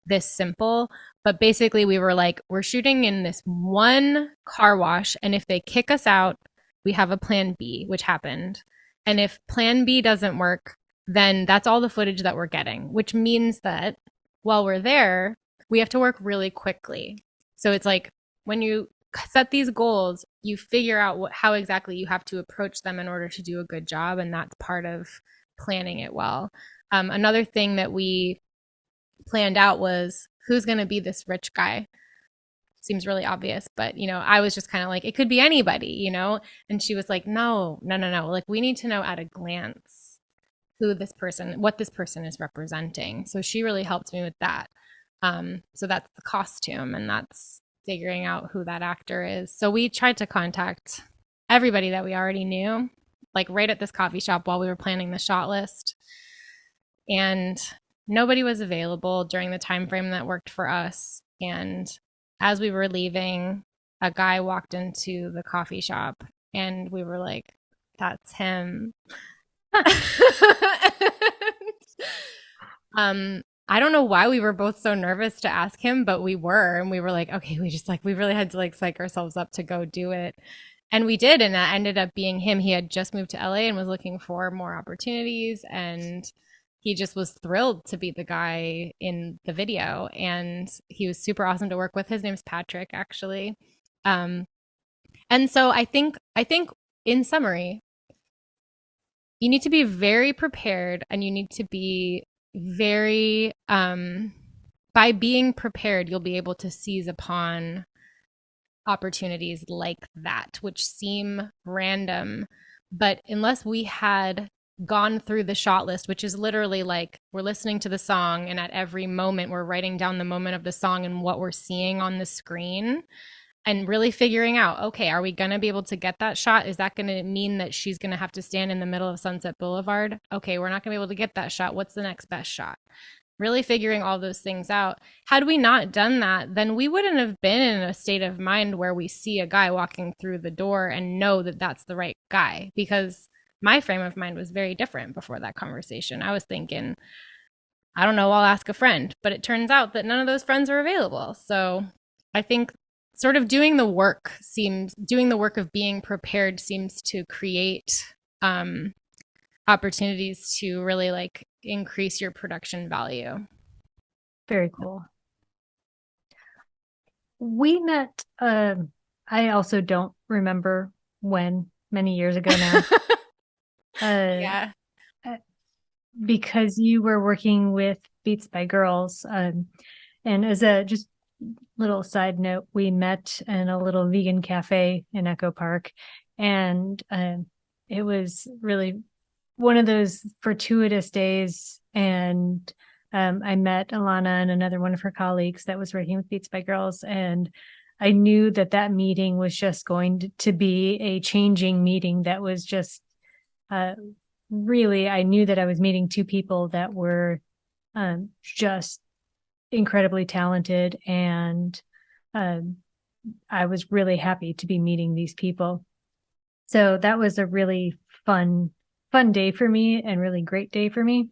this simple, but basically we were like, we're shooting in this one car wash, and if they kick us out, we have a plan B, which happened. And if plan B doesn't work, then that's all the footage that we're getting, which means that while we're there, we have to work really quickly. So it's like when you set these goals, you figure out how exactly you have to approach them in order to do a good job. And that's part of planning it well. Another thing that we planned out was who's going to be this rich guy. Seems really obvious, but I was just kind of like, it could be anybody. And she was like, no, no, no, no, like we need to know at a glance what this person is representing. So she really helped me with that. So that's the costume, and that's figuring out who that actor is. So we tried to contact everybody that we already knew, like right at this coffee shop while we were planning the shot list, and nobody was available during the time frame that worked for us. And as we were leaving, a guy walked into the coffee shop, and we were like, that's him. I don't know why we were both so nervous to ask him, but we were. And we were like, okay, we really had to like psych ourselves up to go do it. And we did. And that ended up being him. He had just moved to LA and was looking for more opportunities. And he just was thrilled to be the guy in the video. And he was super awesome to work with. His name's Patrick, actually. And so I think in summary, you need to be very prepared, and you need to be very by being prepared, you'll be able to seize upon opportunities like that, which seem random. But unless we had gone through the shot list, which is literally like we're listening to the song, and at every moment we're writing down the moment of the song and what we're seeing on the screen, and really figuring out, okay, are we going to be able to get that shot? Is that going to mean that she's going to have to stand in the middle of Sunset Boulevard? Okay, we're not going to be able to get that shot. What's the next best shot? Really figuring all those things out. Had we not done that, then we wouldn't have been in a state of mind where we see a guy walking through the door and know that that's the right guy, because my frame of mind was very different before that conversation. I was thinking, I don't know, I'll ask a friend. But it turns out that none of those friends are available. So I think sort of doing the work of being prepared seems to create opportunities to really like increase your production value. Very cool. We met, I also don't remember when, many years ago now. Yeah. Because you were working with Beats by Girls. And as a just little side note, we met in a little vegan cafe in Echo Park. And it was really one of those fortuitous days. And I met Elana and another one of her colleagues that was working with Beats by Girls. And I knew that meeting was just going to be a changing meeting that was just really, I knew that I was meeting two people that were just incredibly talented. And I was really happy to be meeting these people. So that was a really fun, fun day for me and really great day for me,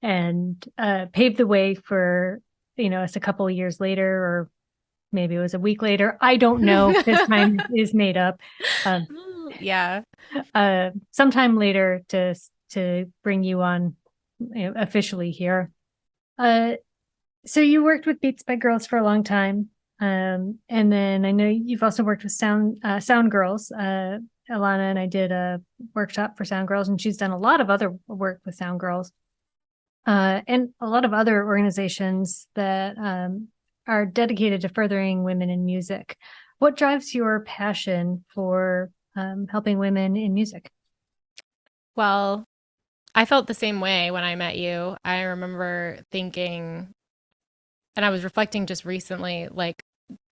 and paved the way for, us a couple of years later, or maybe it was a week later. I don't know. This time is made up. Um, Yeah. Sometime later to bring you on, officially here. Uh, so you worked with Beats by Girls for a long time. And then I know you've also worked with Sound Girls. Elana and I did a workshop for Sound Girls, and she's done a lot of other work with Sound Girls, and a lot of other organizations that are dedicated to furthering women in music. What drives your passion for helping women in music? Well, I felt the same way when I met you. I remember thinking, and I was reflecting just recently, like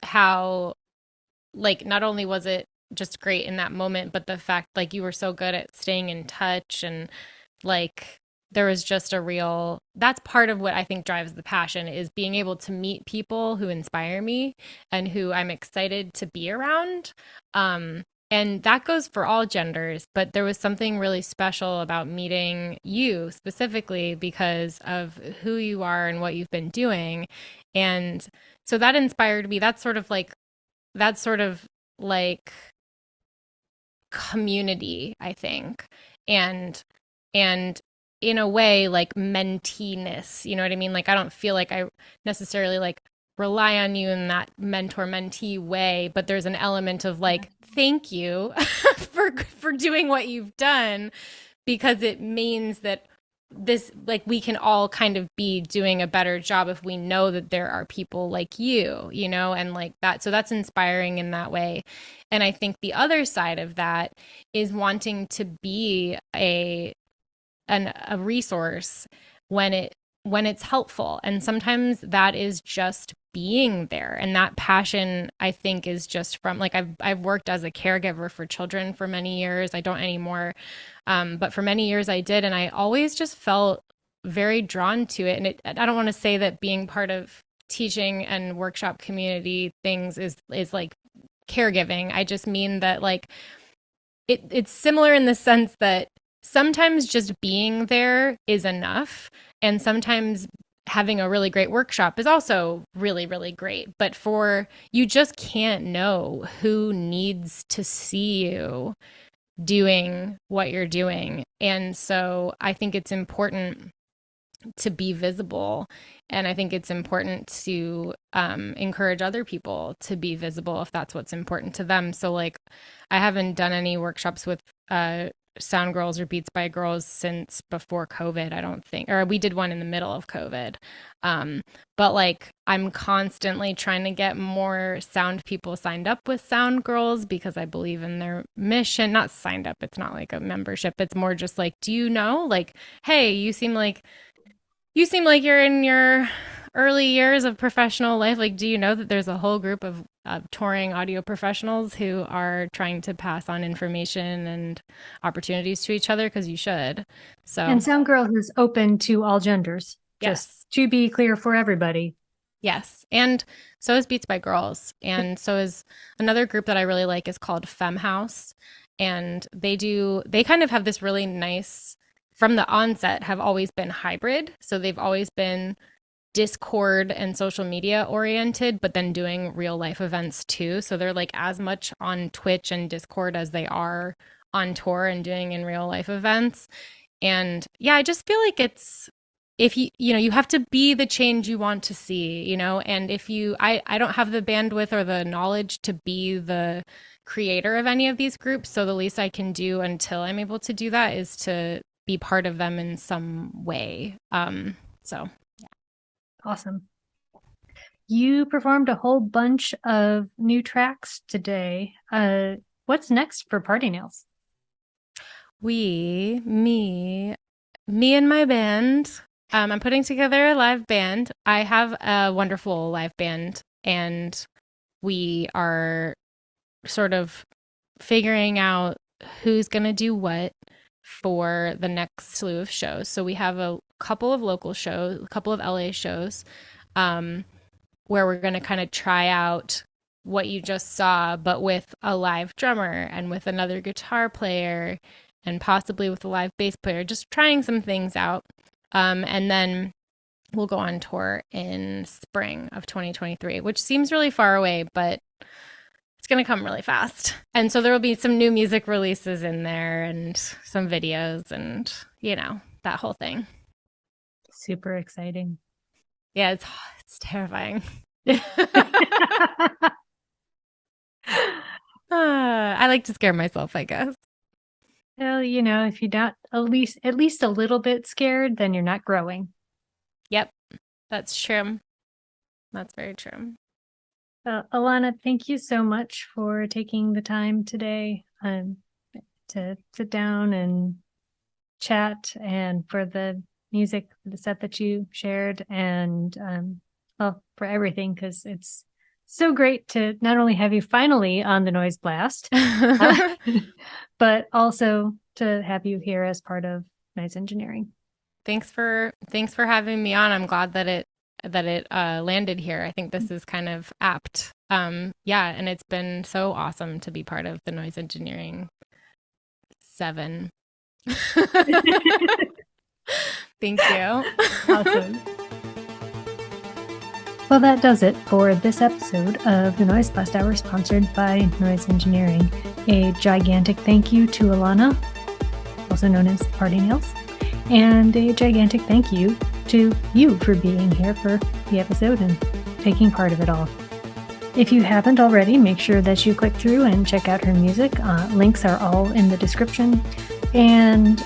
how, like, not only was it just great in that moment, but the fact, like, you were so good at staying in touch, and like there was just a real, that's part of what I think drives the passion, is being able to meet people who inspire me and who I'm excited to be around. And that goes for all genders, but there was something really special about meeting you specifically because of who you are and what you've been doing. And so that inspired me. That's sort of like community, I think. And and in a way, like mentiness, you know what I mean? Like I don't feel like I necessarily like rely on you in that mentor mentee way, but there's an element of like thank you for doing what you've done, because it means that this, like, we can all kind of be doing a better job if we know that there are people like you know, and like that. So that's inspiring in that way. And I think the other side of that is wanting to be a resource when it's helpful. And sometimes that is just being there. And that passion, I think, is just from, like, I've worked as a caregiver for children for many years. I don't anymore. But for many years I did, and I always just felt very drawn to it. And I don't want to say that being part of teaching and workshop community things is like caregiving. I just mean that, like, it's similar in the sense that sometimes just being there is enough, and sometimes having a really great workshop is also really, really great. But for you just can't know who needs to see you doing what you're doing. And so I think it's important to be visible. And I think it's important to encourage other people to be visible if that's what's important to them. So, like, I haven't done any workshops with Sound Girls or Beats by Girls since before COVID, I don't think. Or we did one in the middle of COVID. But, like, I'm constantly trying to get more sound people signed up with Sound Girls because I believe in their mission. Not signed up, it's not like a membership. It's more just like, do you know? Like, hey, you seem like you're in your early years of professional life. Like, do you know that there's a whole group of touring audio professionals who are trying to pass on information and opportunities to each other? Because you should. So, And Sound Girls is open to all genders, just yes, to be clear for everybody. yes. And so is Beats by Girls. And so is another group that I really like is called Femme House. And they kind of have this really nice, from the onset, have always been hybrid. So they've always been Discord and social media oriented, but then doing real life events too. So they're like as much on Twitch and Discord as they are on tour and doing in real life events. And yeah, I just feel like it's, if you have to be the change you want to see, and if I don't have the bandwidth or the knowledge to be the creator of any of these groups. So the least I can do until I'm able to do that is to be part of them in some way. So Awesome. You performed a whole bunch of new tracks today. What's next for Party Nails? Me and my band. I'm putting together a live band. I have a wonderful live band, and we are sort of figuring out who's going to do what for the next slew of shows. So we have a couple of local shows, a couple of LA shows, where we're going to kind of try out what you just saw, but with a live drummer and with another guitar player and possibly with a live bass player, just trying some things out. And then we'll go on tour in spring of 2023, which seems really far away, but it's going to come really fast. And so there will be some new music releases in there and some videos and, that whole thing. Super exciting. Yeah, it's terrifying. I like to scare myself, I guess. Well, if you're not at least a little bit scared, then you're not growing. Yep, that's true. That's very true. Elana, thank you so much for taking the time today to sit down and chat, and for the music, the set that you shared, and for everything, because it's so great to not only have you finally on the Noise Blast, but also to have you here as part of Noise Engineering. Thanks for having me on. I'm glad that it landed here. I think this is kind of apt. And it's been so awesome to be part of the Noise Engineering 7. Thank you. Awesome. Well, that does it for this episode of the Noiseblast Hour, sponsored by Noise Engineering. A gigantic thank you to Elana, also known as Party Nails, and a gigantic thank you to you for being here for the episode and taking part of it all. If you haven't already, make sure that you click through and check out her music. Links are all in the description. And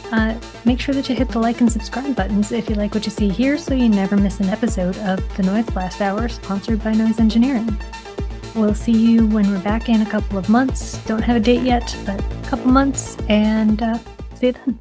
make sure that you hit the like and subscribe buttons if you like what you see here, so you never miss an episode of the Noiseblast Hour, sponsored by Noise Engineering. We'll see you when we're back in a couple of months. Don't have a date yet, but a couple months, and see you then.